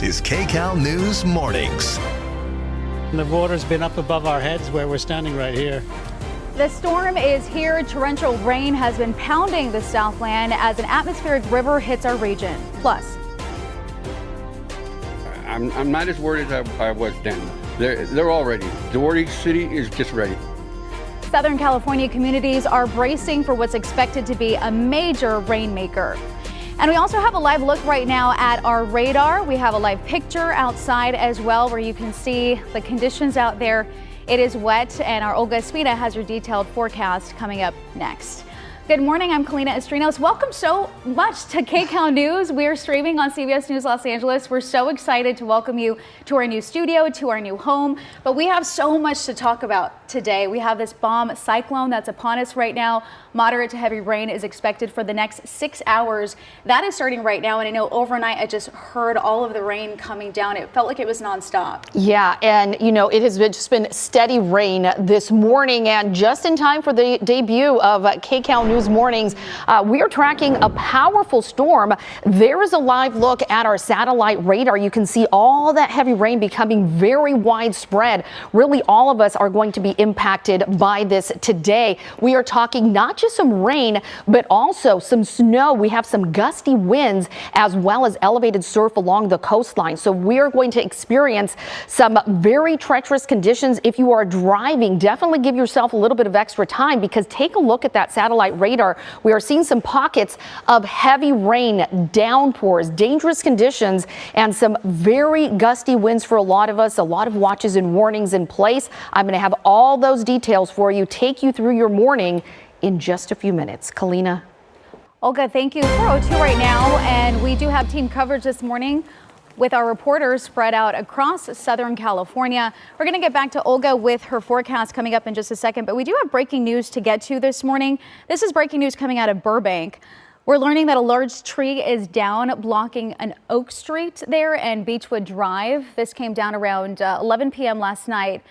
is Kcal News Mornings. The water's been up above our heads where we're standing right here. The storm is here. Torrential rain has been pounding the Southland as an atmospheric river hits our region. Plus, I'm not as worried as I was then. They're all ready. Doherty City is just ready. Southern California communities are bracing for what's expected to be a major rainmaker. And we also have a live look right now at our radar. We have a live picture outside as well where you can see the conditions out there. It is wet, and our Olga Espina has your detailed forecast coming up next. Good morning, I'm Kalina Estrinos. Welcome so much to Kcal News. We are streaming on CBS News Los Angeles. We're so excited to welcome you to our new studio, to our new home. But we have so much to talk about today. We have this bomb cyclone that's upon us right now. Moderate to heavy rain is expected for the next 6 hours. That is starting right now, and I know overnight I just heard all of the rain coming down. It felt like it was nonstop. Yeah, and you know, it has just been steady rain this morning, and just in time for the debut of Kcal News Mornings, we are tracking a powerful storm. There is a live look at our satellite radar. You can see all that heavy rain becoming very widespread. Really, all of us are going to be impacted by this today. We are talking not just some rain, but also some snow. We have some gusty winds as well as elevated surf along the coastline. So we are going to experience some very treacherous conditions. If you are driving, definitely give yourself a little bit of extra time, because take a look at that satellite radar. We are seeing some pockets of heavy rain, downpours, dangerous conditions, and some very gusty winds for a lot of us. A lot of watches and warnings in place. I'm going to have all those details for you, take you through your morning in just a few minutes. Kalina. Olga, thank you. 4:02 right now, and we do have team coverage this morning with our reporters spread out across Southern California. We're going to get back to Olga with her forecast coming up in just a second, but we do have breaking news to get to this morning. This is breaking news coming out of Burbank. We're learning that a large tree is down, blocking an Oak Street there and Beechwood Drive. This came down around 11 p.m. last night.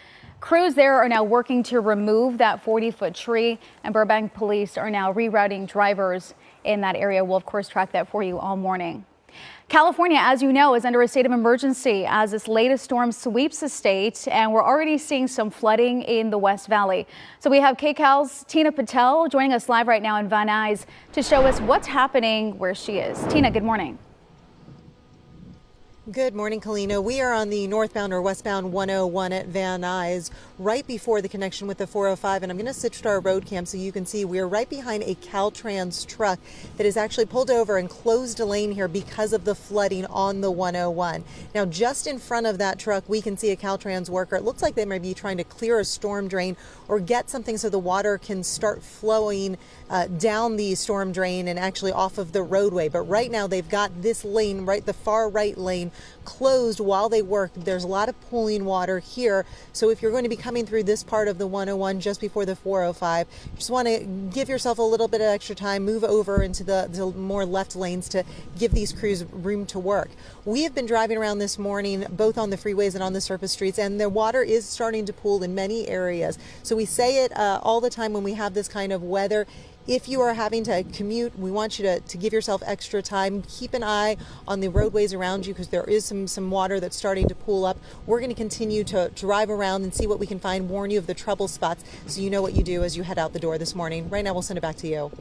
Crews there are now working to remove that 40-foot tree, and Burbank police are now rerouting drivers in that area. We'll, of course, track that for you all morning. California, as you know, is under a state of emergency as this latest storm sweeps the state, and we're already seeing some flooding in the West Valley. So we have Kcal's Tina Patel joining us live right now in Van Nuys to show us what's happening where she is. Tina, good morning. Good morning, Kalina. We are on the northbound or westbound 101 at Van Nuys, right before the connection with the 405. And I'm going to switch to our road cam so you can see we're right behind a Caltrans truck that is actually pulled over and closed a lane here because of the flooding on the 101. Now, just in front of that truck, we can see a Caltrans worker. It looks like they may be trying to clear a storm drain or get something so the water can start flowing down the storm drain and actually off of the roadway. But right now they've got this lane, right, the far right lane, closed while they work. There's a lot of pooling water here. So if you're going to be coming through this part of the 101 just before the 405, just want to give yourself a little bit of extra time, move over into the more left lanes to give these crews room to work. We have been driving around this morning, both on the freeways and on the surface streets, and the water is starting to pool in many areas. So we say it all the time when we have this kind of weather. If you are having to commute, we want you to give yourself extra time. Keep an eye on the roadways around you because there is some water that's starting to pool up. We're going to continue to drive around and see what we can find, warn you of the trouble spots so you know what you do as you head out the door this morning. Right now, we'll send it back to you.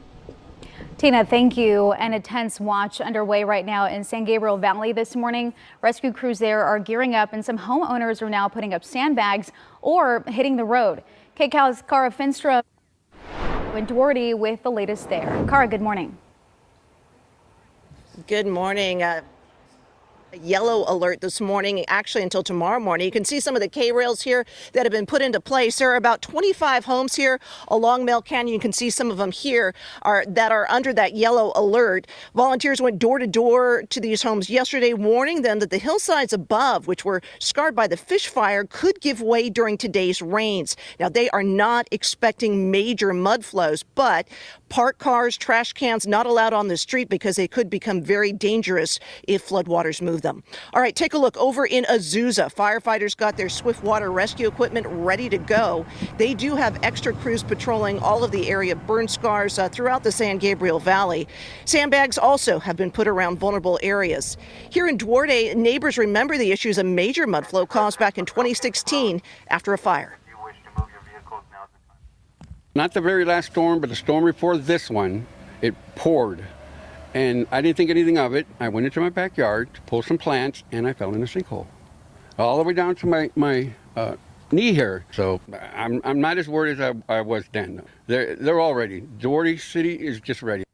Tina, thank you. An intense watch underway right now in San Gabriel Valley this morning. Rescue crews there are gearing up, and some homeowners are now putting up sandbags or hitting the road. Kcal's Cara Finstra and Doherty with the latest there. Cara, good morning. Good morning. Yellow alert this morning, actually until tomorrow morning. You can see some of the K-rails here that have been put into place. There are about 25 homes here along Mel Canyon. You can see some of them here that are under that yellow alert. Volunteers went door to door to these homes yesterday, warning them that the hillsides above, which were scarred by the fish fire, could give way during today's rains. Now, they are not expecting major mud flows, but parked cars, trash cans not allowed on the street because they could become very dangerous if floodwaters move them. All right, take a look over in Azusa. Firefighters got their swift water rescue equipment ready to go. They do have extra crews patrolling all of the area burn scars throughout the San Gabriel Valley. Sandbags also have been put around vulnerable areas. Here in Duarte, neighbors remember the issues a major mud flow caused back in 2016 after a fire. Not the very last storm, but the storm before this one, it poured. And I didn't think anything of it. I went into my backyard to pull some plants, and I fell in a sinkhole. All the way down to my knee here. So I'm not as worried as I was then. They're all ready. Duarte City is just ready.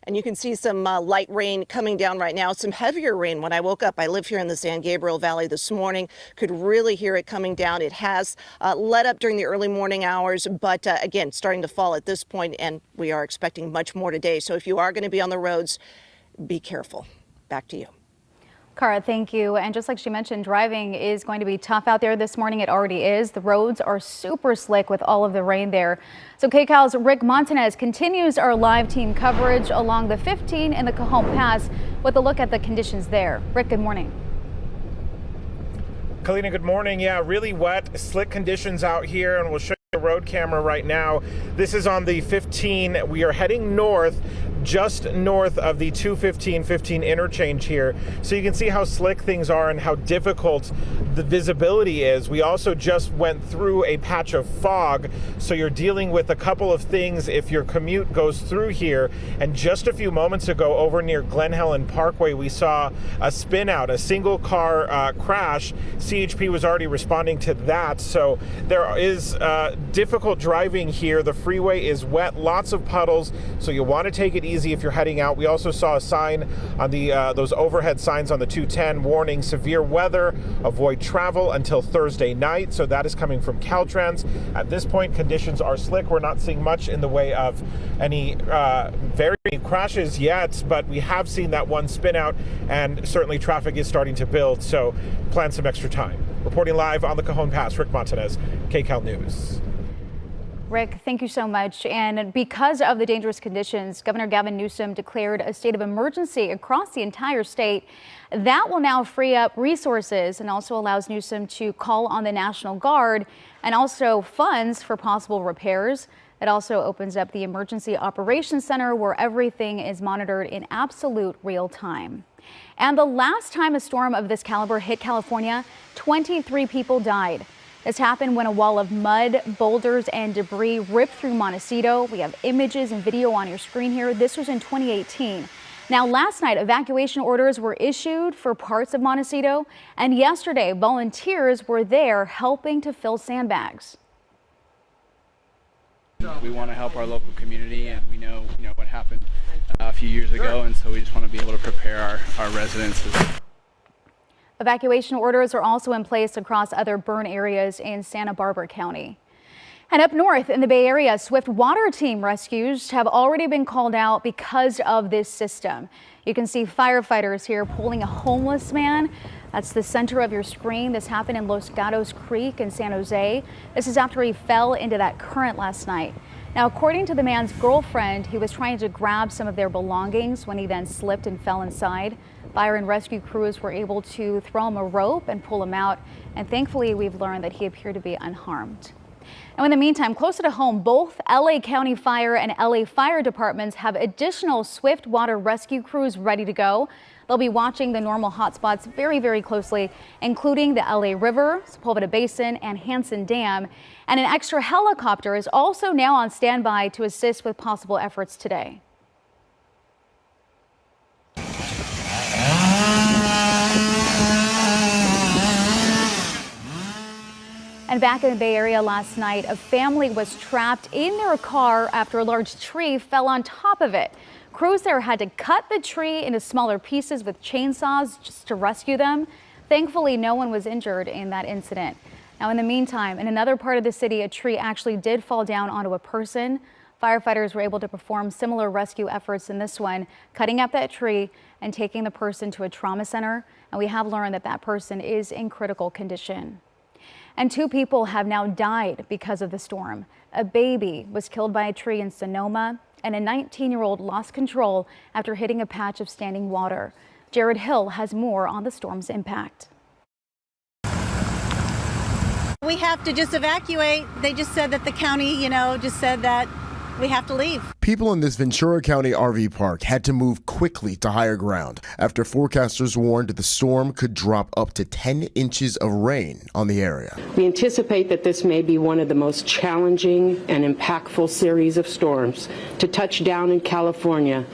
And you can see some light rain coming down right now, some heavier rain. When I woke up, I live here in the San Gabriel Valley this morning, could really hear it coming down. It has let up during the early morning hours, but again, starting to fall at this point, and we are expecting much more today. So if you are going to be on the roads, be careful. Back to you. Cara, thank you. And just like she mentioned, driving is going to be tough out there this morning. It already is. The roads are super slick with all of the rain there. So Kcal's Rick Montanez continues our live team coverage along the 15 in the Cajon Pass with a look at the conditions there. Rick, good morning. Kalina, good morning. Yeah, really wet, slick conditions out here, and we'll show you the road camera right now. This is on the 15. We are heading north, just north of the 215-15 interchange here. So you can see how slick things are and how difficult the visibility is. We also just went through a patch of fog, so you're dealing with a couple of things if your commute goes through here. And just a few moments ago over near Glen Helen Parkway, we saw a spin out, a single car crash. CHP was already responding to that. So there is difficult driving here. The freeway is wet, lots of puddles, so you want to take it easy if you're heading out. We also saw a sign on the those overhead signs on the 210 warning severe weather, avoid travel until Thursday night. So that is coming from Caltrans. At this point, conditions are slick. We're not seeing much in the way of any very crashes yet, but we have seen that one spin out, and certainly traffic is starting to build. So plan some extra time. Reporting live on the Cajon Pass, Rick Montanez, Kcal News. Rick, thank you so much. And because of the dangerous conditions, Governor Gavin Newsom declared a state of emergency across the entire state. That will now free up resources and also allows Newsom to call on the National Guard and also funds for possible repairs. It also opens up the Emergency Operations Center where everything is monitored in absolute real time. And the last time a storm of this caliber hit California, 23 people died. This happened when a wall of mud, boulders, and debris ripped through Montecito. We have images and video on your screen here. This was in 2018. Now, last night, evacuation orders were issued for parts of Montecito, and yesterday, volunteers were there helping to fill sandbags. We want to help our local community, and we know what happened a few years ago, and so we just want to be able to prepare our residents. Evacuation orders are also in place across other burn areas in Santa Barbara County. And up north in the Bay Area, swift water team rescues have already been called out because of this system. You can see firefighters here pulling a homeless man. That's the center of your screen. This happened in Los Gatos Creek in San Jose. This is after he fell into that current last night. Now, according to the man's girlfriend, he was trying to grab some of their belongings when he then slipped and fell inside. Fire and rescue crews were able to throw him a rope and pull him out. And thankfully, we've learned that he appeared to be unharmed. Now, in the meantime, closer to home, both LA County Fire and LA Fire Departments have additional swift water rescue crews ready to go. They'll be watching the normal hotspots very, very closely, including the LA River, Sepulveda Basin, and Hanson Dam. And an extra helicopter is also now on standby to assist with possible efforts today. And back in the Bay Area last night, a family was trapped in their car after a large tree fell on top of it. Crews there had to cut the tree into smaller pieces with chainsaws just to rescue them. Thankfully, no one was injured in that incident. Now, in the meantime, in another part of the city, a tree actually did fall down onto a person. Firefighters were able to perform similar rescue efforts in this one, cutting up that tree and taking the person to a trauma center. And we have learned that that person is in critical condition. And 2 people have now died because of the storm. A baby was killed by a tree in Sonoma, and a 19-year-old lost control after hitting a patch of standing water. Jared Hill has more on the storm's impact. We have to just evacuate. They just said that the county, just said that we have to leave. People in this Ventura County RV park had to move quickly to higher ground after forecasters warned the storm could drop up to 10 inches of rain on the area. We anticipate that this may be one of the most challenging and impactful series of storms to touch down in California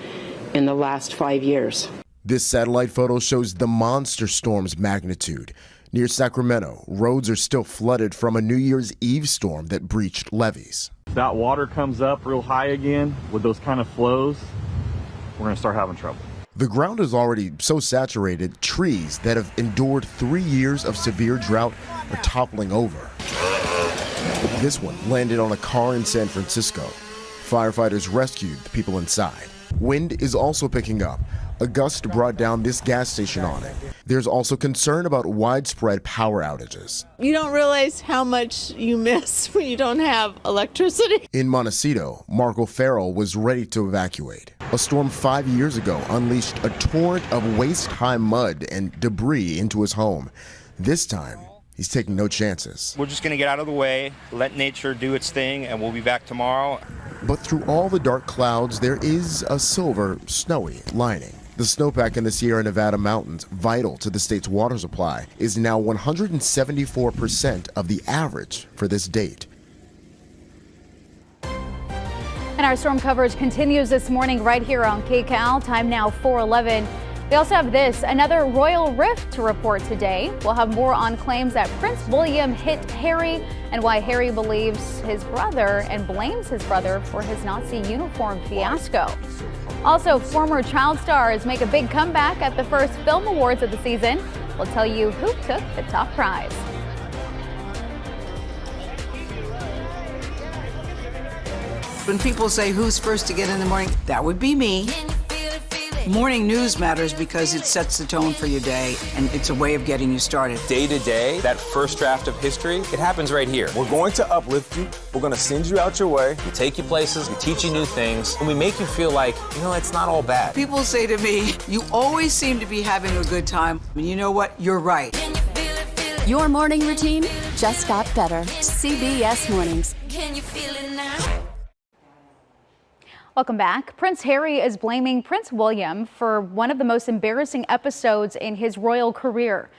in the last 5 years. This satellite photo shows the monster storm's magnitude. Near Sacramento, roads are still flooded from a New Year's Eve storm that breached levees. That water comes up real high again with those kind of flows, we're going to start having trouble. The ground is already so saturated, trees that have endured 3 years of severe drought are toppling over. This one landed on a car in San Francisco. Firefighters rescued the people inside. Wind is also picking up. A gust brought down this gas station on it. There's also concern about widespread power outages. You don't realize how much you miss when you don't have electricity. In Montecito, Marco Farrell was ready to evacuate. A storm 5 years ago unleashed a torrent of waist-high mud and debris into his home. This time, he's taking no chances. We're just going to get out of the way, let nature do its thing, and we'll be back tomorrow. But through all the dark clouds, there is a silver, snowy lining. The snowpack in the Sierra Nevada mountains, vital to the state's water supply, is now 174% of the average for this date. And our storm coverage continues this morning right here on Kcal. Time now 4:11. We also have this, another royal rift to report today. We'll have more on claims that Prince William hit Harry and why Harry believes his brother and blames his brother for his Nazi uniform fiasco. Also, former child stars make a big comeback at the first film awards of the season. We'll tell you who took the top prize. When people say who's first to get in the morning, that would be me. Morning news matters because it sets the tone for your day, and it's a way of getting you started. Day to day, that first draft of history, it happens right here. We're going to uplift you. We're going to send you out your way. We take you places, we teach you new things, and we make you feel like, it's not all bad. People say to me, you always seem to be having a good time. And you know what? You're right. Your morning routine just got better. CBS Mornings. Can you feel it now? Welcome back. Prince Harry is blaming Prince William for one of the most embarrassing episodes in his royal career.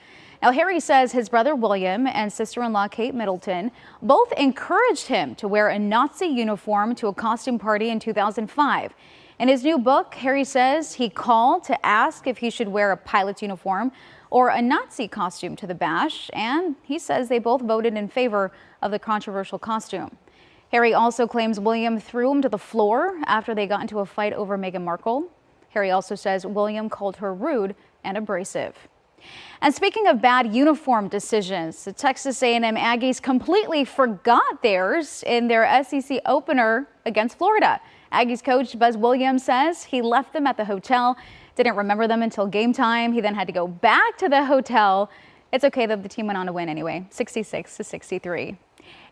Now, Harry says his brother William and sister-in-law Kate Middleton both encouraged him to wear a Nazi uniform to a costume party in 2005. In his new book, Harry says he called to ask if he should wear a pilot's uniform or a Nazi costume to the bash, and he says they both voted in favor of the controversial costume. Harry also claims William threw him to the floor after they got into a fight over Meghan Markle. Harry also says William called her rude and abrasive. And speaking of bad uniform decisions, the Texas A&M Aggies completely forgot theirs in their SEC opener against Florida. Aggies coach Buzz Williams says he left them at the hotel, didn't remember them until game time. He then had to go back to the hotel. It's okay that the team went on to win anyway, 66-63.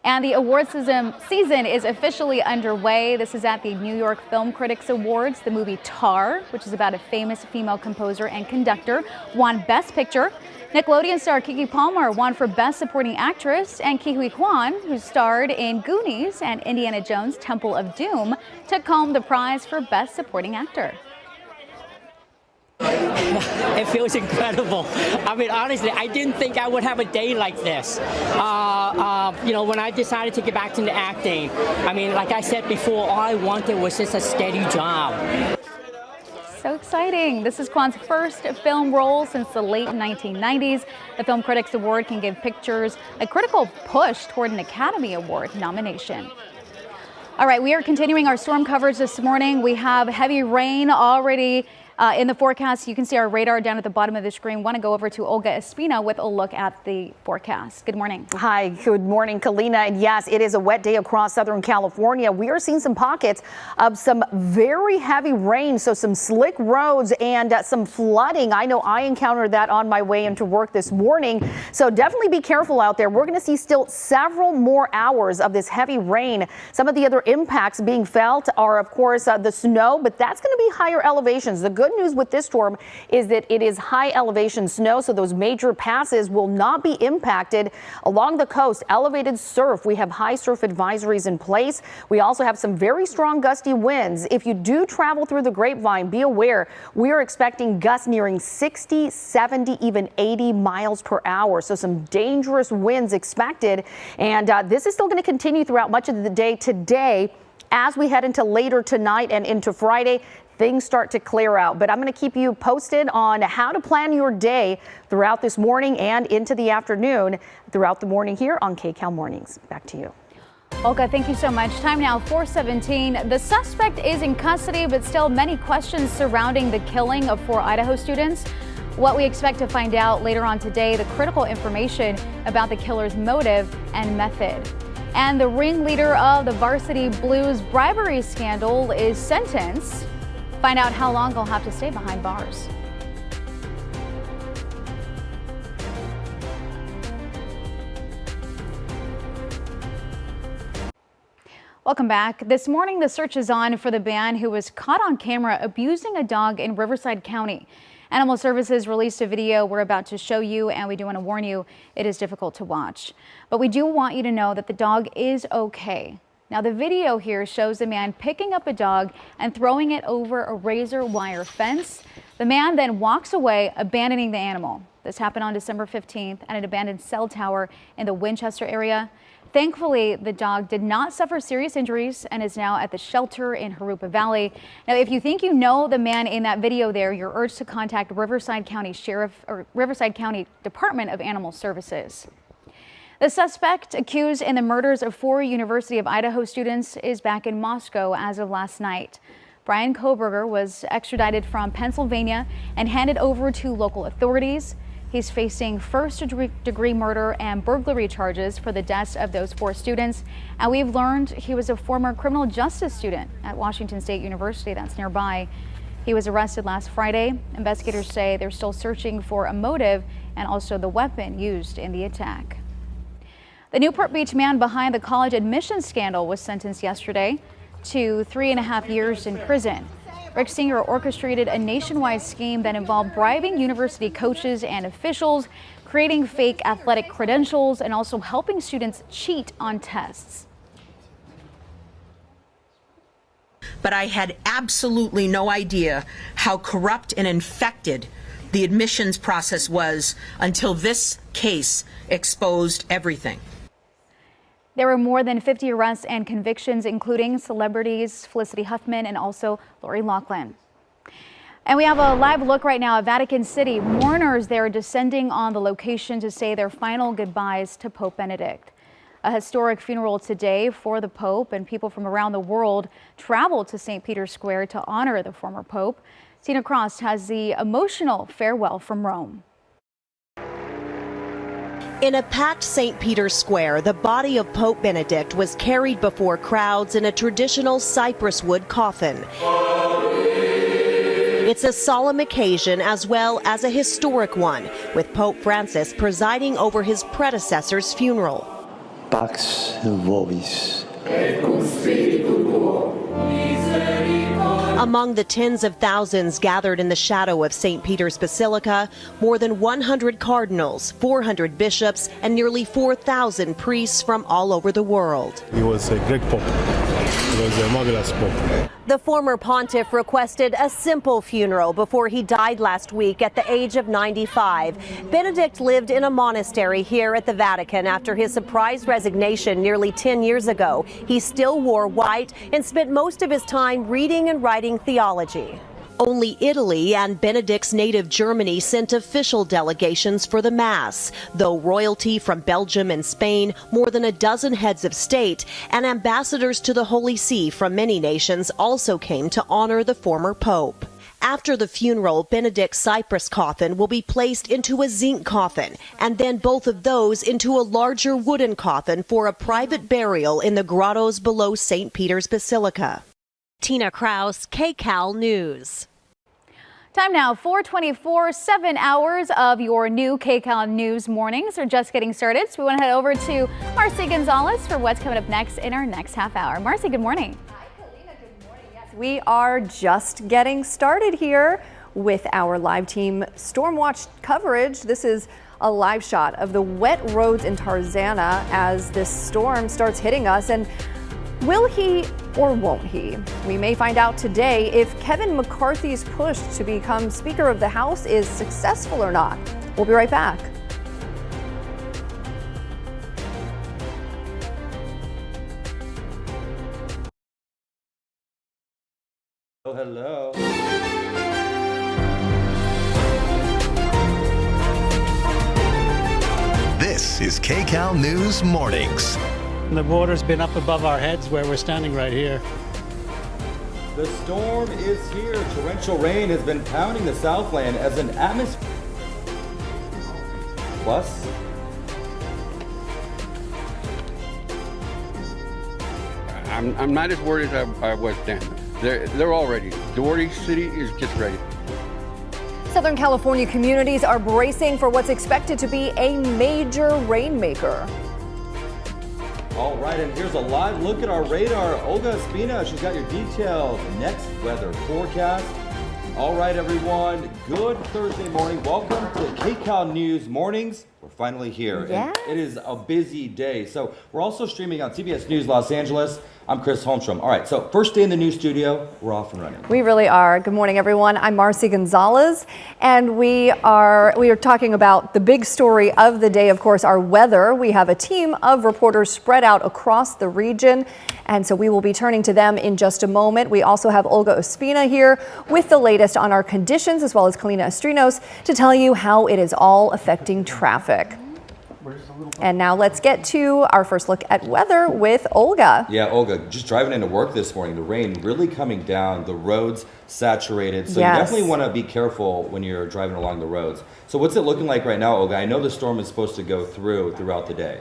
And the awards season is officially underway. This is at the New York Film Critics Awards. The movie Tar, which is about a famous female composer and conductor, won Best Picture. Nickelodeon star Keke Palmer won for Best Supporting Actress, and Ke Huy Quan, who starred in Goonies and Indiana Jones Temple of Doom, took home the prize for Best Supporting Actor. It feels incredible. I mean, honestly, I didn't think I would have a day like this. When I decided to get back into acting, I mean, like I said before, all I wanted was just a steady job. So exciting. This is Kwan's first film role since the late 1990s. The Film Critics Award can give pictures a critical push toward an Academy Award nomination. All right, we are continuing our storm coverage this morning. We have heavy rain already In the forecast, you can see our radar down at the bottom of the screen. Want to go over to Olga Espina with a look at the forecast. Good morning. Hi, good morning, Kalina. And yes, it is a wet day across Southern California. We are seeing some pockets of some very heavy rain, so some slick roads and some flooding. I know I encountered that on my way into work this morning, so definitely be careful out there. We're going to see still several more hours of this heavy rain. Some of the other impacts being felt are, of course, the snow, but that's going to be higher elevations. The good news with this storm is that it is high elevation snow, so those major passes will not be impacted. Along the coast, elevated surf. We have high surf advisories in place. We also have some very strong gusty winds. If you do travel through the Grapevine, be aware we are expecting gusts nearing 60, 70, even 80 miles per hour. So some dangerous winds expected. And this is still going to continue throughout much of the day today. As we head into later tonight and into Friday, things start to clear out. But I'm going to keep you posted on how to plan your day throughout this morning and into the afternoon throughout the morning here on Kcal Mornings. Back to you. Olga, thank you so much. Time now 4:17. The suspect is in custody, but still many questions surrounding the killing of 4 Idaho students. What we expect to find out later on today, the critical information about the killer's motive and method. And the ringleader of the Varsity Blues bribery scandal is sentenced. Find out how long he'll have to stay behind bars. Welcome back. This morning, the search is on for the man who was caught on camera abusing a dog in Riverside County. Animal Services released a video we're about to show you, and we do want to warn you, it is difficult to watch. But we do want you to know that the dog is okay. Now, the video here shows the man picking up a dog and throwing it over a razor wire fence. The man then walks away, abandoning the animal. This happened on December 15th at an abandoned cell tower in the Winchester area. Thankfully, the dog did not suffer serious injuries and is now at the shelter in Jurupa Valley. Now, if you think you know the man in that video there, you're urged to contact Riverside County Sheriff or Riverside County Department of Animal Services. The suspect accused in the murders of 4 University of Idaho students is back in Moscow as of last night. Brian Koberger was extradited from Pennsylvania and handed over to local authorities. He's facing first-degree murder and burglary charges for the deaths of those 4 students. And we've learned he was a former criminal justice student at Washington State University that's nearby. He was arrested last Friday. Investigators say they're still searching for a motive and also the weapon used in the attack. The Newport Beach man behind the college admissions scandal was sentenced yesterday to 3.5 years in prison. Rick Singer orchestrated a nationwide scheme that involved bribing university coaches and officials, creating fake athletic credentials, and also helping students cheat on tests. But I had absolutely no idea how corrupt and infected the admissions process was until this case exposed everything. There were more than 50 arrests and convictions, including celebrities Felicity Huffman and also Lori Loughlin. And we have a live look right now at Vatican City. Mourners there are descending on the location to say their final goodbyes to Pope Benedict. A historic funeral today for the Pope, and people from around the world traveled to St. Peter's Square to honor the former Pope. Tina Cross has the emotional farewell from Rome. In a packed St. Peter's Square, the body of Pope Benedict was carried before crowds in a traditional cypress wood coffin. It's a solemn occasion as well as a historic one, with Pope Francis presiding over his predecessor's funeral. Pax vobis. Et cum spiritu tuo. Among the tens of thousands gathered in the shadow of St. Peter's Basilica, more than 100 cardinals, 400 bishops, and nearly 4,000 priests from all over the world. He was a great pope. He was a marvelous pope. The former pontiff requested a simple funeral before he died last week at the age of 95. Benedict lived in a monastery here at the Vatican after his surprise resignation nearly 10 years ago. He still wore white and spent most of his time reading and writing theology. Only Italy and Benedict's native Germany sent official delegations for the Mass, though royalty from Belgium and Spain, more than a dozen heads of state, and ambassadors to the Holy See from many nations also came to honor the former pope. After the funeral, Benedict's cypress coffin will be placed into a zinc coffin, and then both of those into a larger wooden coffin for a private burial in the grottos below St. Peter's Basilica. Tina Kraus, Kcal News. Time now, 4:24, 7 hours of your new Kcal News mornings are just getting started. So we want to head over to Marcy Gonzalez for what's coming up next in our next half hour. Marcy, good morning. We are just getting started here with our live team Storm Watch coverage. This is a live shot of the wet roads in Tarzana as this storm starts hitting us. And will he or won't he? We may find out today if Kevin McCarthy's push to become Speaker of the House is successful or not. We'll be right back. Oh, hello. This is Kcal News Mornings. The water's been up above our heads where we're standing right here. The storm is here. Torrential rain has been pounding the Southland as an atmosphere. Plus, I'm not as worried as I was then. They're all ready. Doherty City is just ready. Southern California communities are bracing for what's expected to be a major rainmaker. all right, and here's a live look at our radar. Olga Espina, she's got your detailed next weather forecast. All right, everyone, good Thursday morning. Welcome to Kcal News Mornings. We're finally here. Yeah. And it is a busy day. So we're also streaming on CBS News Los Angeles. I'm Chris Holmstrom. All right, so first day in the news studio, we're off and running. We really are. Good morning, everyone. I'm Marcy Gonzalez, and we are talking about the big story of the day, of course, our weather. We have a team of reporters spread out across the region, and so we will be turning to them in just a moment. We also have Olga Espina here with the latest on our conditions, as well as Kalina Estrinos to tell you how it is all affecting traffic. And now let's get to our first look at weather with Olga. Yeah, Olga, just driving into work this morning, the rain really coming down, the roads saturated. So Yes. You definitely want to be careful when you're driving along the roads. So what's it looking like right now, Olga? I know the storm is supposed to go throughout the day.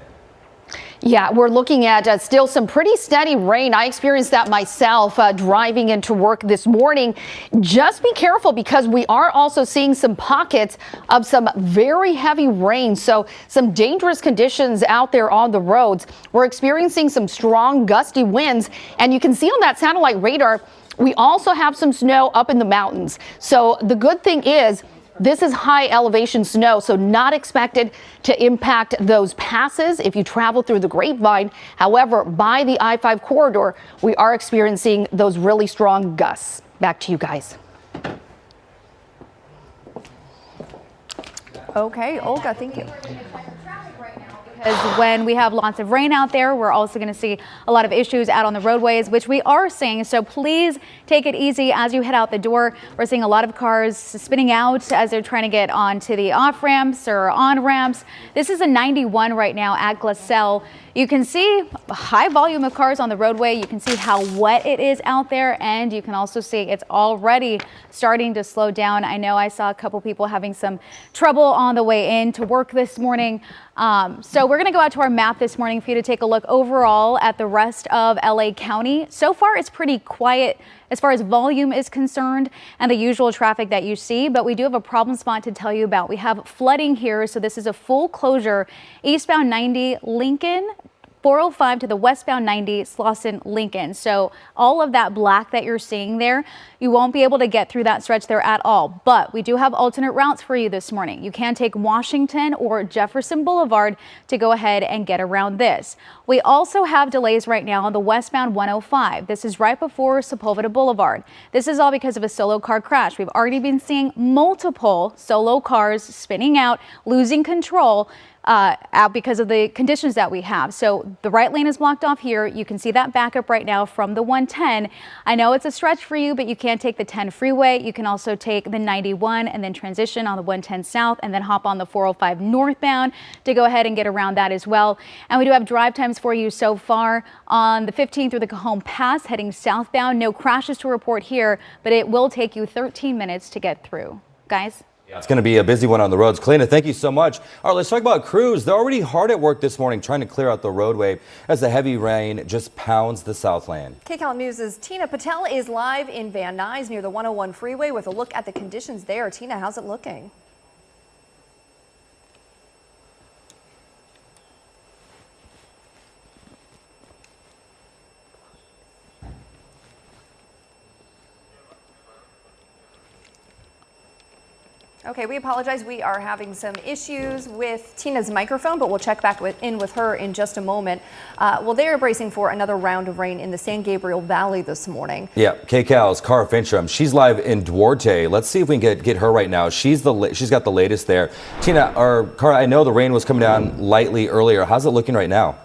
Yeah, we're looking at still some pretty steady rain. I experienced that myself driving into work this morning. Just be careful because we are also seeing some pockets of some very heavy rain. So some dangerous conditions out there on the roads. We're experiencing some strong gusty winds, and you can see on that satellite radar, we also have some snow up in the mountains. So the good thing is, this is high elevation snow, so not expected to impact those passes if you travel through the Grapevine. However, by the I-5 corridor, we are experiencing those really strong gusts. Back to you guys. Okay, Olga, thank you. Because when we have lots of rain out there, we're also going to see a lot of issues out on the roadways, which we are seeing. So please take it easy as you head out the door. We're seeing a lot of cars spinning out as they're trying to get onto the off ramps or on ramps. This is a 91 right now at Kcal. You can see a high volume of cars on the roadway. You can see how wet it is out there, and you can also see it's already starting to slow down. I know I saw a couple people having some trouble on the way in to work this morning. So we're going to go out to our map this morning for you to take a look overall at the rest of LA County. So far, it's pretty quiet as far as volume is concerned and the usual traffic that you see, but we do have a problem spot to tell you about. We have flooding here, so this is a full closure eastbound 90 Lincoln, 405 to the westbound 90 Slauson Lincoln. So all of that black that you're seeing there, you won't be able to get through that stretch there at all. But we do have alternate routes for you this morning. You can take Washington or Jefferson Boulevard to go ahead and get around this. We also have delays right now on the westbound 105. This is right before Sepulveda Boulevard. This is all because of a solo car crash. We've already been seeing multiple solo cars spinning out, losing control. out because of the conditions that we have. So the right lane is blocked off here. You can see that backup right now from the 110. I know it's a stretch for you, but you can take the 10 freeway. You can also take the 91 and then transition on the 110 south and then hop on the 405 northbound to go ahead and get around that as well. And we do have drive times for you so far on the 15 through the Kcal Pass heading southbound. No crashes to report here, but it will take you 13 minutes to get through. Guys? It's going to be a busy one on the roads. Kalina, thank you so much. All right, let's talk about crews. They're already hard at work this morning trying to clear out the roadway as the heavy rain just pounds the Southland. Kcal News' Tina Patel is live in Van Nuys near the 101 freeway with a look at the conditions there. Tina, how's it looking? Okay, we apologize. We are having some issues with Tina's microphone, but we'll check back in with her in just a moment. Well, they are bracing for another round of rain in the San Gabriel Valley this morning. Yeah, Kcal's Cara Fincham. She's live in Duarte. Let's see if we can get her right now. She's got the latest there. Tina, or Cara, I know the rain was coming down lightly earlier. How's it looking right now?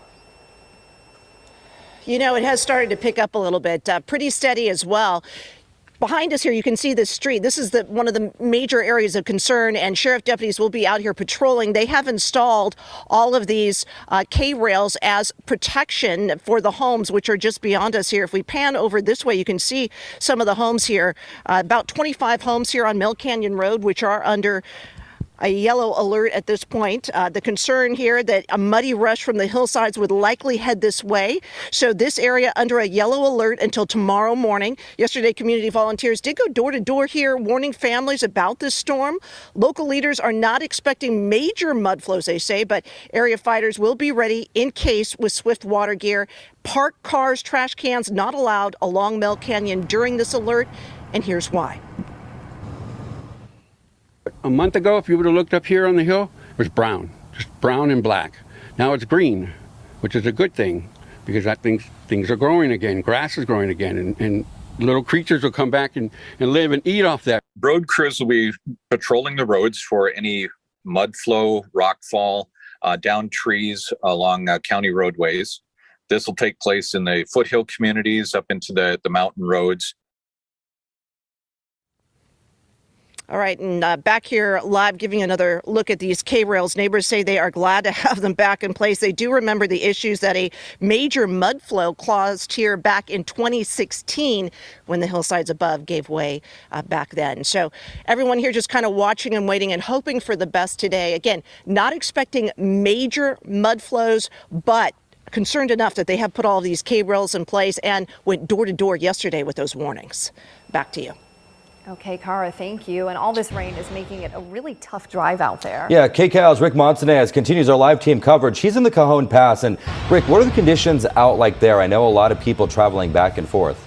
You know, it has started to pick up a little bit, pretty steady as well. Behind us here, you can see this street. This is one of the major areas of concern, and sheriff deputies will be out here patrolling. They have installed all of these K-rails as protection for the homes, which are just beyond us here. If we pan over this way, you can see some of the homes here. About 25 homes here on Mill Canyon Road, which are under a yellow alert at this point. The concern here that a muddy rush from the hillsides would likely head this way. So this area under a yellow alert until tomorrow morning. Yesterday, community volunteers did go door to door here, warning families about this storm. Local leaders are not expecting major mud flows, they say, but area fighters will be ready in case with swift water gear. Parked cars, trash cans not allowed along Mill Canyon during this alert, and here's why. A month ago, if you would have looked up here on the hill, it was brown, just brown and black. Now it's green, which is a good thing because that things are growing again. Grass is growing again, and little creatures will come back and live and eat off that. Road crews will be patrolling the roads for any mud flow, rock fall, down trees along county roadways. This will take place in the foothill communities up into the mountain roads. All right, and back here live giving another look at these K-rails. Neighbors say they are glad to have them back in place. They do remember the issues that a major mud flow caused here back in 2016 when the hillsides above gave way back then. So everyone here just kind of watching and waiting and hoping for the best today. Again, not expecting major mud flows, but concerned enough that they have put all these K-rails in place and went door to door yesterday with those warnings. Back to you. Okay, Cara, thank you. And all this rain is making it a really tough drive out there. Yeah, Kcal's Rick Montanez continues our live team coverage. He's in the Cajon Pass. And Rick, what are the conditions out like there? I know a lot of people traveling back and forth.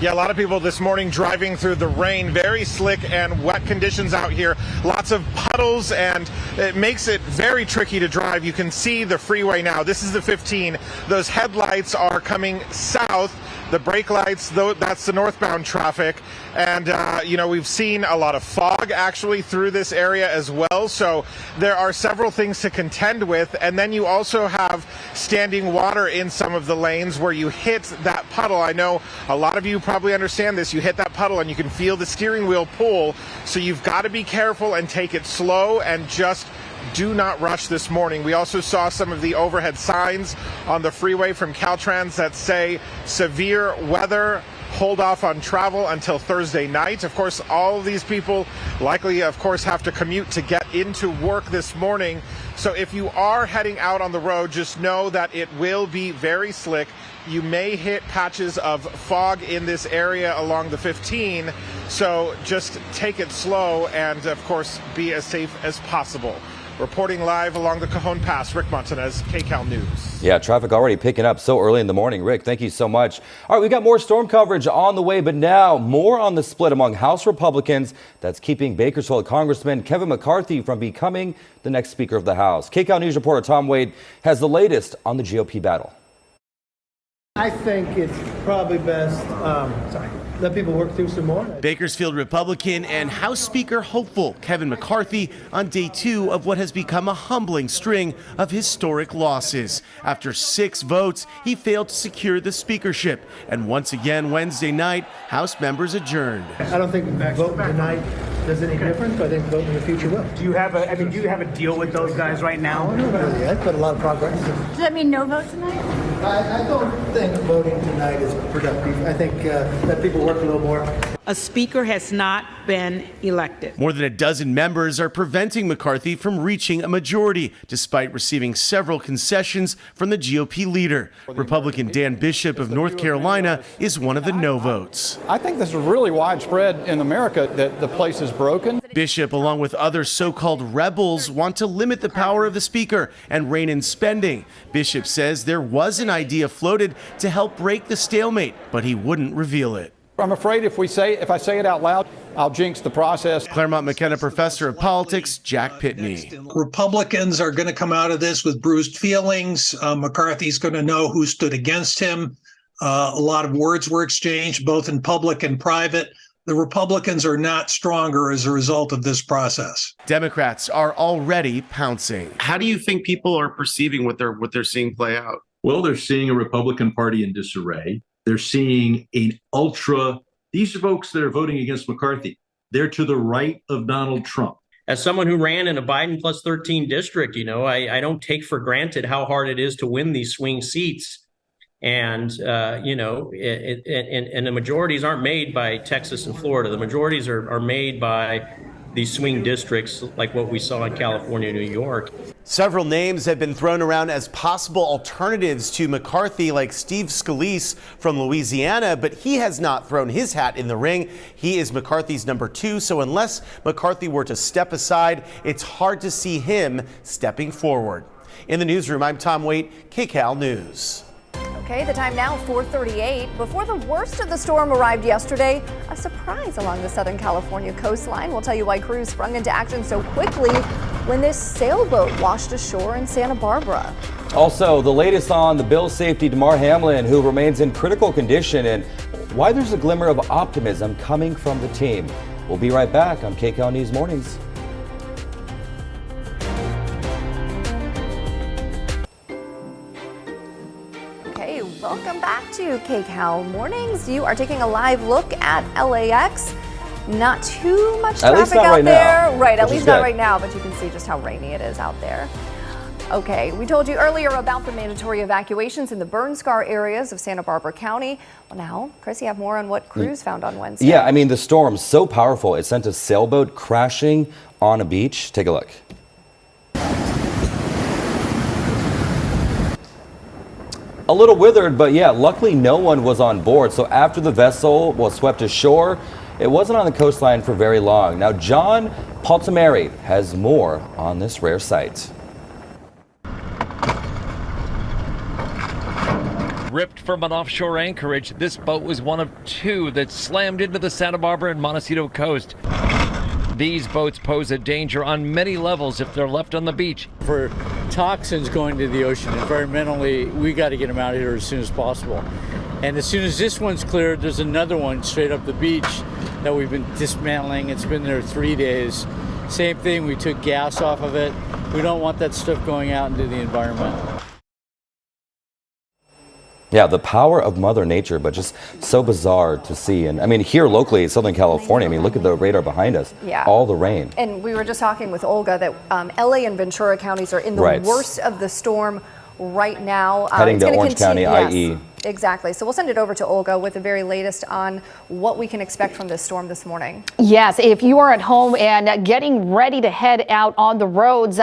Yeah, a lot of people this morning driving through the rain. Very slick and wet conditions out here. Lots of puddles, and it makes it very tricky to drive. You can see the freeway now. This is the 15. Those headlights are coming south. The brake lights, though, that's the northbound traffic. And, you know, we've seen a lot of fog actually through this area as well. So there are several things to contend with. And then you also have standing water in some of the lanes where you hit that puddle. I know a lot of you probably understand this. You hit that puddle and you can feel the steering wheel pull. So you've got to be careful and take it slow and just do not rush this morning. We also saw some of the overhead signs on the freeway from Caltrans that say severe weather, hold off on travel until Thursday night. Of course, all of these people likely, of course, have to commute to get into work this morning. So if you are heading out on the road, just know that it will be very slick. You may hit patches of fog in this area along the 15. So just take it slow and, of course, be as safe as possible. Reporting live along the Cajon Pass, Rick Montanez, Kcal News. Yeah, traffic already picking up so early in the morning. Rick, thank you so much. All right, we got more storm coverage on the way, but now more on the split among House Republicans that's keeping Bakersfield Congressman Kevin McCarthy from becoming the next Speaker of the House. Kcal News reporter Tom Wade has the latest on the GOP battle. I think it's probably best, let people work through some more. Bakersfield Republican and House Speaker hopeful Kevin McCarthy on day 2 of what has become a humbling string of historic losses. After 6 votes, he failed to secure the speakership. And once again, Wednesday night, House members adjourned. I don't think voting tonight does any difference. I think voting in the future will. Do you have a deal with those guys right now? Not really yet, but a lot of progress. Does that mean no vote tonight? I don't think voting tonight is productive. I think that people work a little more. A speaker has not been elected. More than a dozen members are preventing McCarthy from reaching a majority, despite receiving several concessions from the GOP leader. Republican Dan Bishop of North Carolina is one of the no votes. I think this is really widespread in America, that the place is broken. Bishop, along with other so-called rebels, want to limit the power of the speaker and rein in spending. Bishop says there was an idea floated to help break the stalemate, but he wouldn't reveal it. I'm afraid if I say it out loud, I'll jinx the process. Claremont McKenna professor of politics, Jack Pitney. Republicans are going to come out of this with bruised feelings. McCarthy's going to know who stood against him. A lot of words were exchanged, both in public and private. The Republicans are not stronger as a result of this process. Democrats are already pouncing. How do you think people are perceiving what they're seeing play out? Well, they're seeing a Republican Party in disarray. They're seeing these are folks that are voting against McCarthy. They're to the right of Donald Trump. As someone who ran in a Biden plus 13 district, I don't take for granted how hard it is to win these swing seats. And, and the majorities aren't made by Texas and Florida. The majorities are made by these swing districts like what we saw in California and New York. Several names have been thrown around as possible alternatives to McCarthy, like Steve Scalise from Louisiana, but he has not thrown his hat in the ring. He is McCarthy's number 2, so unless McCarthy were to step aside, it's hard to see him stepping forward. In the newsroom, I'm Tom Waite, Kcal News. Okay, the time now 4:38. Before the worst of the storm arrived yesterday, a surprise along the Southern California coastline. We'll tell you why crews sprung into action so quickly when this sailboat washed ashore in Santa Barbara. Also, the latest on the Bill safety Damar Hamlin, who remains in critical condition, and why there's a glimmer of optimism coming from the team. We'll be right back on Kcal News Mornings. Welcome back to Kcal Mornings. You are taking a live look at LAX. Not too much traffic out there. Right, at least not right now, but you can see just how rainy it is out there. Okay, we told you earlier about the mandatory evacuations in the burn scar areas of Santa Barbara County. Well, now, Chris, you have more on what crews found on Wednesday. Yeah, the storm's so powerful, it sent a sailboat crashing on a beach. Take a look. A little withered, but yeah, luckily no one was on board. So after the vessel was swept ashore, it wasn't on the coastline for very long. Now, John Paltameri has more on this rare sight. Ripped from an offshore anchorage, this boat was one of 2 that slammed into the Santa Barbara and Montecito coast. These boats pose a danger on many levels if they're left on the beach. For toxins going to the ocean, environmentally, we got to get them out of here as soon as possible. And as soon as this one's cleared, there's another one straight up the beach that we've been dismantling. It's been there 3 days. Same thing, we took gas off of it. We don't want that stuff going out into the environment. Yeah, the power of Mother Nature, but just so bizarre to see. And here locally in Southern California, look at the radar behind us. Yeah. All the rain. And we were just talking with Olga that LA and Ventura counties are in the worst of the storm right now. Heading to Orange County, IE. Exactly. So we'll send it over to Olga with the very latest on what we can expect from this storm this morning. Yes, if you are at home and getting ready to head out on the roads,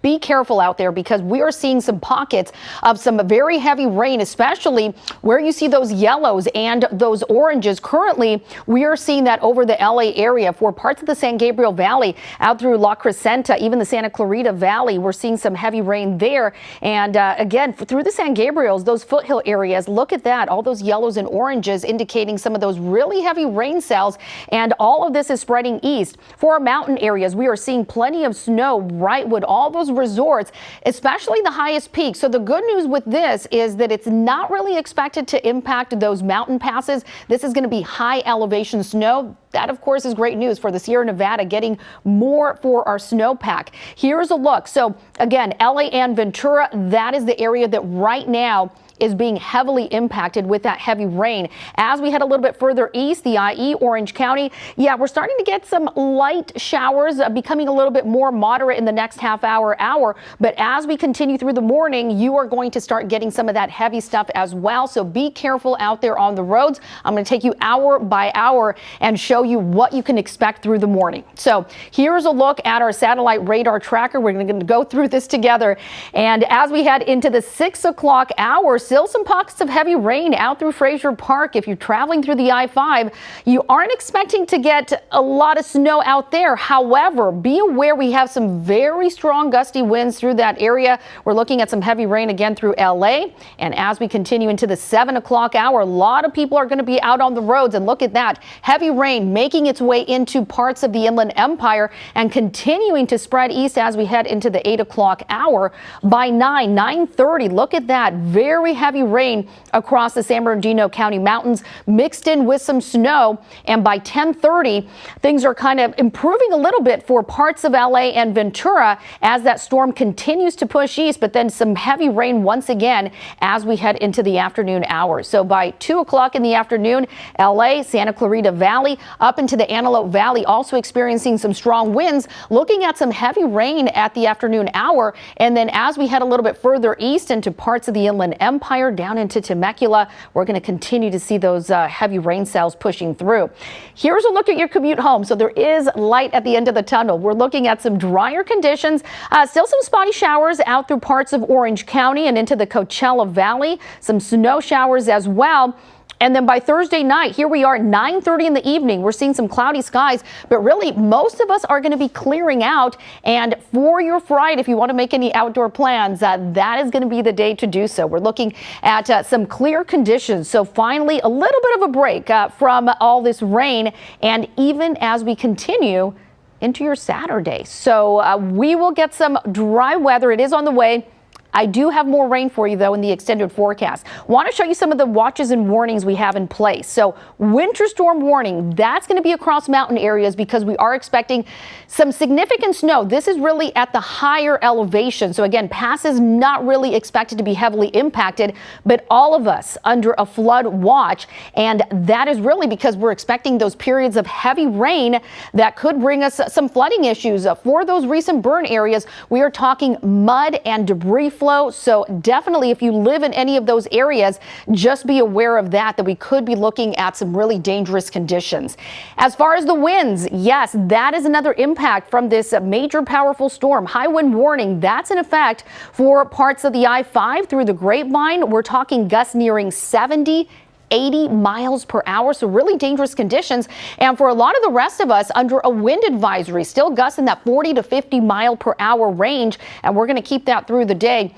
be careful out there because we are seeing some pockets of some very heavy rain, especially where you see those yellows and those oranges. Currently, we are seeing that over the LA area for parts of the San Gabriel Valley out through La Crescenta, even the Santa Clarita Valley. We're seeing some heavy rain there. And again, through the San Gabriels, those foothill areas, look at that, all those yellows and oranges indicating some of those really heavy rain cells. And all of this is spreading east. For our mountain areas, we are seeing plenty of snow, Wrightwood, all those resorts, especially the highest peak. So the good news with this is that it's not really expected to impact those mountain passes. This is going to be high elevation snow. That, of course, is great news for the Sierra Nevada, getting more for our snowpack. Here's a look. So again, LA and Ventura, that is the area that right now is being heavily impacted with that heavy rain. As we head a little bit further east, the IE, Orange County, yeah, we're starting to get some light showers, becoming a little bit more moderate in the next half hour. But as we continue through the morning, you are going to start getting some of that heavy stuff as well. So be careful out there on the roads. I'm going to take you hour by hour and show you what you can expect through the morning. So here's a look at our satellite radar tracker. We're going to go through this together. And as we head into the 6 o'clock hour, still some pockets of heavy rain out through Fraser Park. If you're traveling through the I-5, you aren't expecting to get a lot of snow out there. However, be aware we have some very strong gusty winds through that area. We're looking at some heavy rain again through LA. And as we continue into the 7 o'clock hour, a lot of people are going to be out on the roads. And look at that, heavy rain making its way into parts of the Inland Empire and continuing to spread east as we head into the 8 o'clock hour. By 9:30, look at that, very heavy rain across the San Bernardino County mountains mixed in with some snow. And by 10:30, things are kind of improving a little bit for parts of LA and Ventura as that storm continues to push east, but then some heavy rain once again as we head into the afternoon hours. So by 2 o'clock in the afternoon, LA, Santa Clarita Valley, up into the Antelope Valley, also experiencing some strong winds, looking at some heavy rain at the afternoon hour. And then as we head a little bit further east into parts of the Inland Empire, down into Temecula, we're going to continue to see those heavy rain cells pushing through. Here's a look at your commute home. So there is light at the end of the tunnel. We're looking at some drier conditions, still some spotty showers out through parts of Orange County and into the Coachella Valley, some snow showers as well. And then by Thursday night, here we are, 9:30 in the evening. We're seeing some cloudy skies, but really most of us are going to be clearing out. And for your Friday, if you want to make any outdoor plans, that is going to be the day to do so. We're looking at some clear conditions. So finally, a little bit of a break from all this rain. And even as we continue into your Saturday. So we will get some dry weather. It is on the way. I do have more rain for you, though, in the extended forecast. Want to show you some of the watches and warnings we have in place. So winter storm warning, that's going to be across mountain areas because we are expecting some significant snow. This is really at the higher elevation. So again, passes not really expected to be heavily impacted, but all of us under a flood watch. And that is really because we're expecting those periods of heavy rain that could bring us some flooding issues. For those recent burn areas, we are talking mud and debris flow. So definitely if you live in any of those areas, just be aware of that we could be looking at some really dangerous conditions. As far as the winds, yes, that is another impact from this major powerful storm. High wind warning, that's in effect for parts of the I-5 through the Grapevine. We're talking gusts nearing 70, 80 miles per hour. So really dangerous conditions. And for a lot of the rest of us under a wind advisory, still gusts in that 40 to 50 mile per hour range. And we're going to keep that through the day.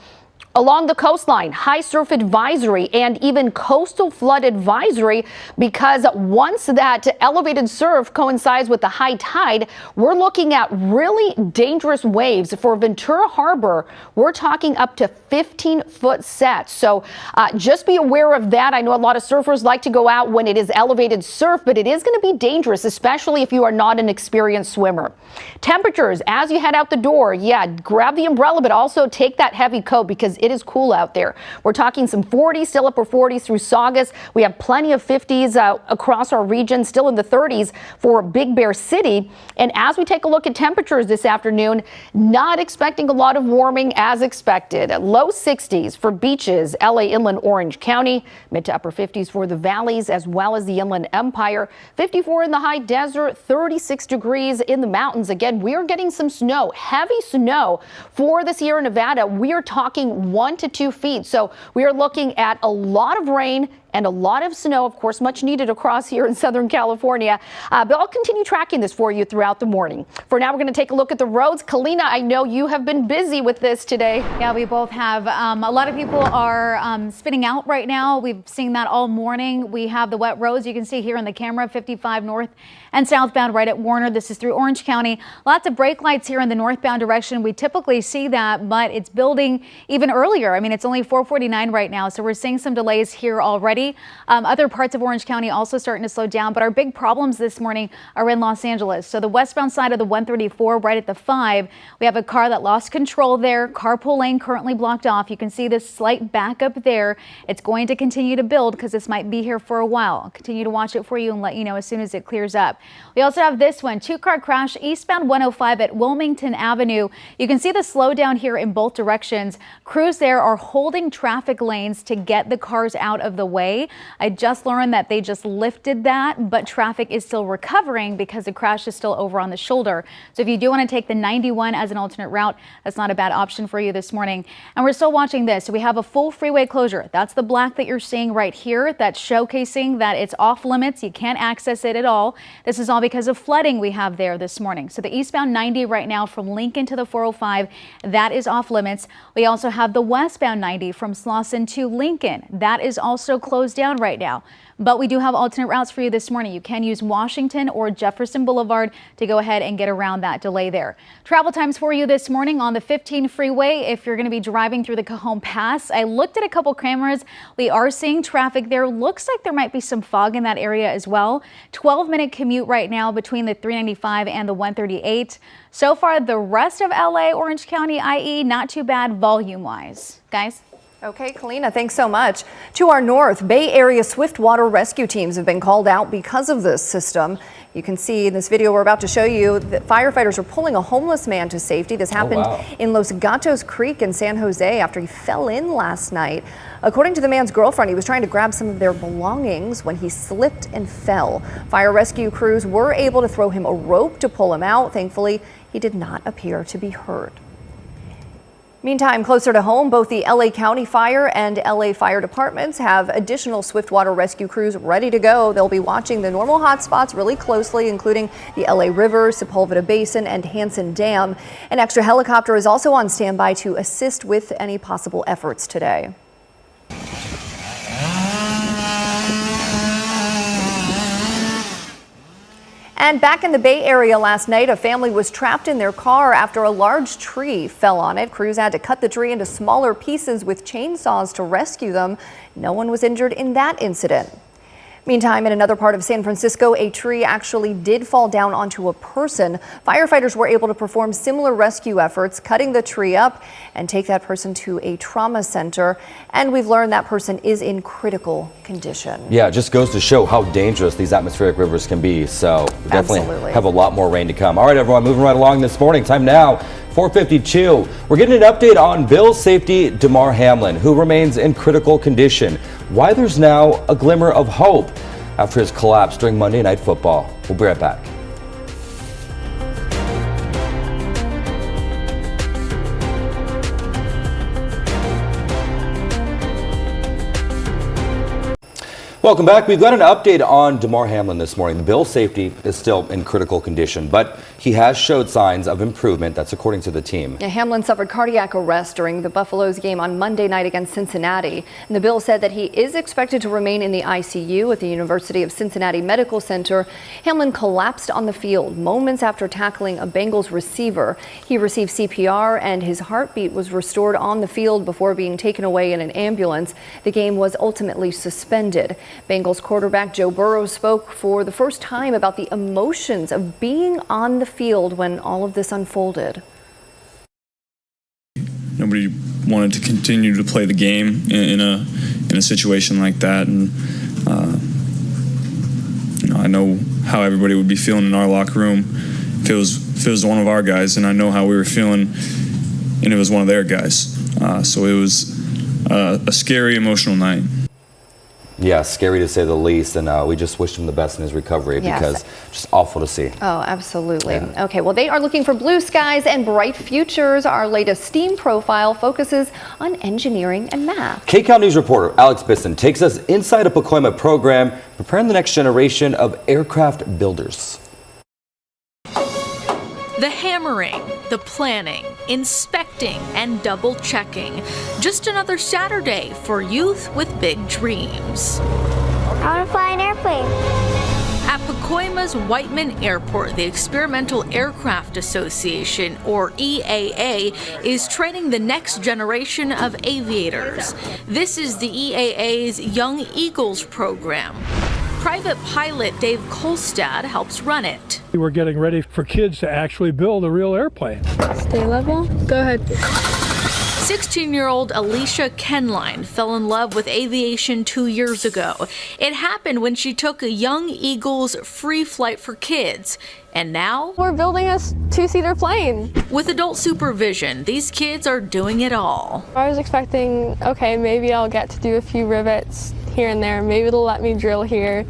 Along the coastline, high surf advisory and even coastal flood advisory, because once that elevated surf coincides with the high tide, we're looking at really dangerous waves. For Ventura Harbor, we're talking up to 15-foot sets. So just be aware of that. I know a lot of surfers like to go out when it is elevated surf, but it is going to be dangerous, especially if you are not an experienced swimmer. Temperatures, as you head out the door, yeah, grab the umbrella, but also take that heavy coat because it is cool out there. We're talking some 40s, still upper 40s through Saugus. We have plenty of 50s across our region, still in the 30s for Big Bear City. And as we take a look at temperatures this afternoon, not expecting a lot of warming as expected. Low 60s for beaches, LA Inland, Orange County, mid to upper 50s for the valleys as well as the Inland Empire, 54 in the high desert, 36 degrees in the mountains. Again, we are getting some snow, heavy snow for the Sierra Nevada. We are talking 1 to 2 feet. So we are looking at a lot of rain and a lot of snow, of course, much needed across here in Southern California. But I'll continue tracking this for you throughout the morning. For now, we're going to take a look at the roads. Kalina, I know you have been busy with this today. Yeah, we both have. A lot of people are spinning out right now. We've seen that all morning. We have the wet roads. You can see here on the camera, 55 north and southbound right at Warner. This is through Orange County. Lots of brake lights here in the northbound direction. We typically see that, but it's building even earlier. I mean, it's only 4:49 right now, so we're seeing some delays here already. Other parts of Orange County also starting to slow down, but our big problems this morning are in Los Angeles. So the westbound side of the 134 right at the 5, we have a car that lost control there. Carpool lane currently blocked off. You can see this slight backup there. It's going to continue to build because this might be here for a while. I'll continue to watch it for you and let you know as soon as it clears up. We also have this one, 2-car crash eastbound 105 at Wilmington Avenue. You can see the slowdown here in both directions. Crews there are holding traffic lanes to get the cars out of the way. I just learned that they just lifted that, but traffic is still recovering because the crash is still over on the shoulder. So if you do want to take the 91 as an alternate route, that's not a bad option for you this morning. And we're still watching this. So we have a full freeway closure. That's the black that you're seeing right here. That's showcasing that it's off limits. You can't access it at all. This is all because of flooding we have there this morning. So the eastbound 90 right now from Lincoln to the 405, that is off limits. We also have the westbound 90 from Slauson to Lincoln. That is also closed down right now. But we do have alternate routes for you this morning. You can use Washington or Jefferson Boulevard to go ahead and get around that delay there. Travel times for you this morning on the 15 freeway if you're going to be driving through the Cajon Pass. I looked at a couple cameras. We are seeing traffic there. Looks like there might be some fog in that area as well. 12-minute commute right now between the 395 and the 138. So far, the rest of LA, Orange County, IE, not too bad volume-wise. Guys? Okay, Kalina, thanks so much. To our north, Bay Area swiftwater rescue teams have been called out because of this system. You can see in this video we're about to show you that firefighters are pulling a homeless man to safety. This happened in Los Gatos Creek in San Jose after he fell in last night. According to the man's girlfriend, he was trying to grab some of their belongings when he slipped and fell. Fire rescue crews were able to throw him a rope to pull him out. Thankfully, he did not appear to be hurt. Meantime, closer to home, both the LA County Fire and LA Fire Departments have additional swiftwater rescue crews ready to go. They'll be watching the normal hotspots really closely, including the LA River, Sepulveda Basin, and Hanson Dam. An extra helicopter is also on standby to assist with any possible efforts today. And back in the Bay Area last night, a family was trapped in their car after a large tree fell on it. Crews had to cut the tree into smaller pieces with chainsaws to rescue them. No one was injured in that incident. Meantime, in another part of San Francisco, a tree actually did fall down onto a person. Firefighters were able to perform similar rescue efforts, cutting the tree up and take that person to a trauma center. And we've learned that person is in critical condition. Yeah, it just goes to show how dangerous these atmospheric rivers can be. So we definitely have a lot more rain to come. All right, everyone, moving right along this morning. Time now, 4:52. We're getting an update on Bills safety Damar Hamlin, who remains in critical condition. Why there's now a glimmer of hope after his collapse during Monday Night Football. We'll be right back. Welcome back. We've got an update on Damar Hamlin this morning. The Bills safety is still in critical condition, but he has showed signs of improvement. That's according to the team. Yeah, Hamlin suffered cardiac arrest during the Buffaloes game on Monday night against Cincinnati. And the Bills said that he is expected to remain in the ICU at the University of Cincinnati Medical Center. Hamlin collapsed on the field moments after tackling a Bengals receiver. He received CPR and his heartbeat was restored on the field before being taken away in an ambulance. The game was ultimately suspended. Bengals quarterback Joe Burrow spoke for the first time about the emotions of being on the field when all of this unfolded. Nobody wanted to continue to play the game in a situation like that, and I know how everybody would be feeling in our locker room if it was one of our guys, and I know how we were feeling, and it was one of their guys. So it was a scary, emotional night. Yeah, scary to say the least, and we just wish him the best in his recovery because just awful to see. Oh, absolutely. Yeah. Okay, well, they are looking for blue skies and bright futures. Our latest STEAM profile focuses on engineering and math. Kcal News reporter Alex Biston takes us inside a Pacoima program preparing the next generation of aircraft builders. The hammering, the planning, inspecting, and double checking. Just another Saturday for youth with big dreams. I want to fly an airplane. At Pacoima's Whiteman Airport, the Experimental Aircraft Association, or EAA, is training the next generation of aviators. This is the EAA's Young Eagles program. Private pilot Dave Kolstad helps run it. We're getting ready for kids to actually build a real airplane. Stay level. Go ahead. 16-year-old Alicia Kenline fell in love with aviation 2 years ago. It happened when she took a Young Eagles free flight for kids. And now we're building a two-seater plane. With adult supervision, these kids are doing it all. I was expecting, okay, maybe I'll get to do a few rivets here and there. Maybe they'll let me drill here.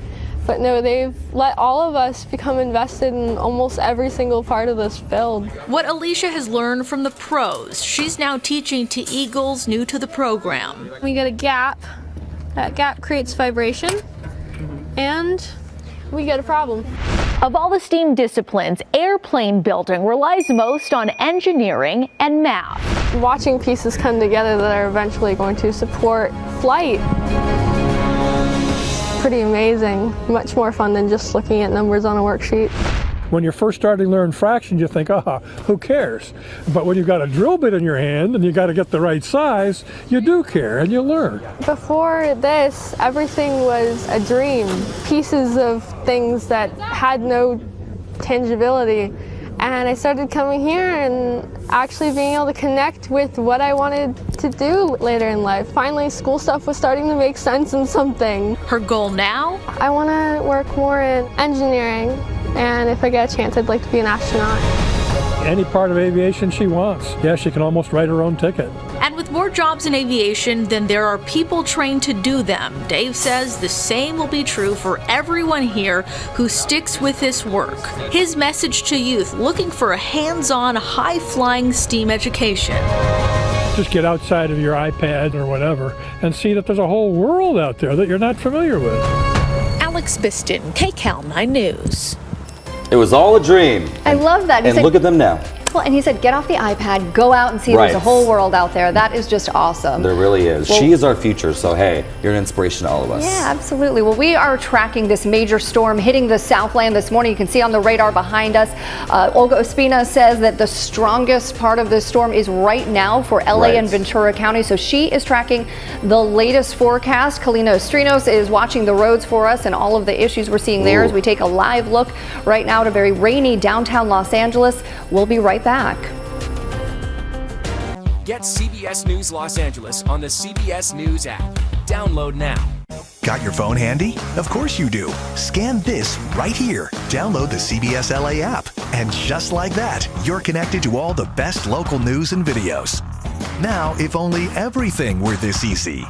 But no, they've let all of us become invested in almost every single part of this build. What Alicia has learned from the pros, she's now teaching to Eagles new to the program. We get a gap. That gap creates vibration, and we get a problem. Of all the STEAM disciplines, airplane building relies most on engineering and math. Watching pieces come together that are eventually going to support flight. Pretty amazing. Much more fun than just looking at numbers on a worksheet. When you're first starting to learn fractions, you think, who cares? But when you've got a drill bit in your hand and you got to get the right size, you do care and you learn. Before this, everything was a dream. Pieces of things that had no tangibility. And I started coming here and actually being able to connect with what I wanted to do later in life. Finally, school stuff was starting to make sense in something. Her goal now? I want to work more in engineering, and if I get a chance, I'd like to be an astronaut. Any part of aviation she wants. Yeah, she can almost write her own ticket. And with more jobs in aviation than there are people trained to do them, Dave says the same will be true for everyone here who sticks with this work. His message to youth looking for a hands-on, high-flying STEAM education. Just get outside of your iPad or whatever and see that there's a whole world out there that you're not familiar with. Alex Biston, Kcal 9 News. It was all a dream. I love that. And look at them now. Well, and he said, get off the iPad, go out and see there's a whole world out there. That is just awesome. There really is. Well, she is our future, so hey, you're an inspiration to all of us. Yeah, absolutely. Well, we are tracking this major storm hitting the Southland this morning. You can see on the radar behind us, Olga Ospina says that the strongest part of this storm is right now for LA and Ventura County, so she is tracking the latest forecast. Kalina Estrinos is watching the roads for us and all of the issues we're seeing there as we take a live look right now at a very rainy downtown Los Angeles. We'll be right back. Get CBS News Los Angeles on the CBS News app. Download now. Got your phone handy? Of course you do. Scan this right here. Download the CBS LA app. And just like that, you're connected to all the best local news and videos. Now, if only everything were this easy.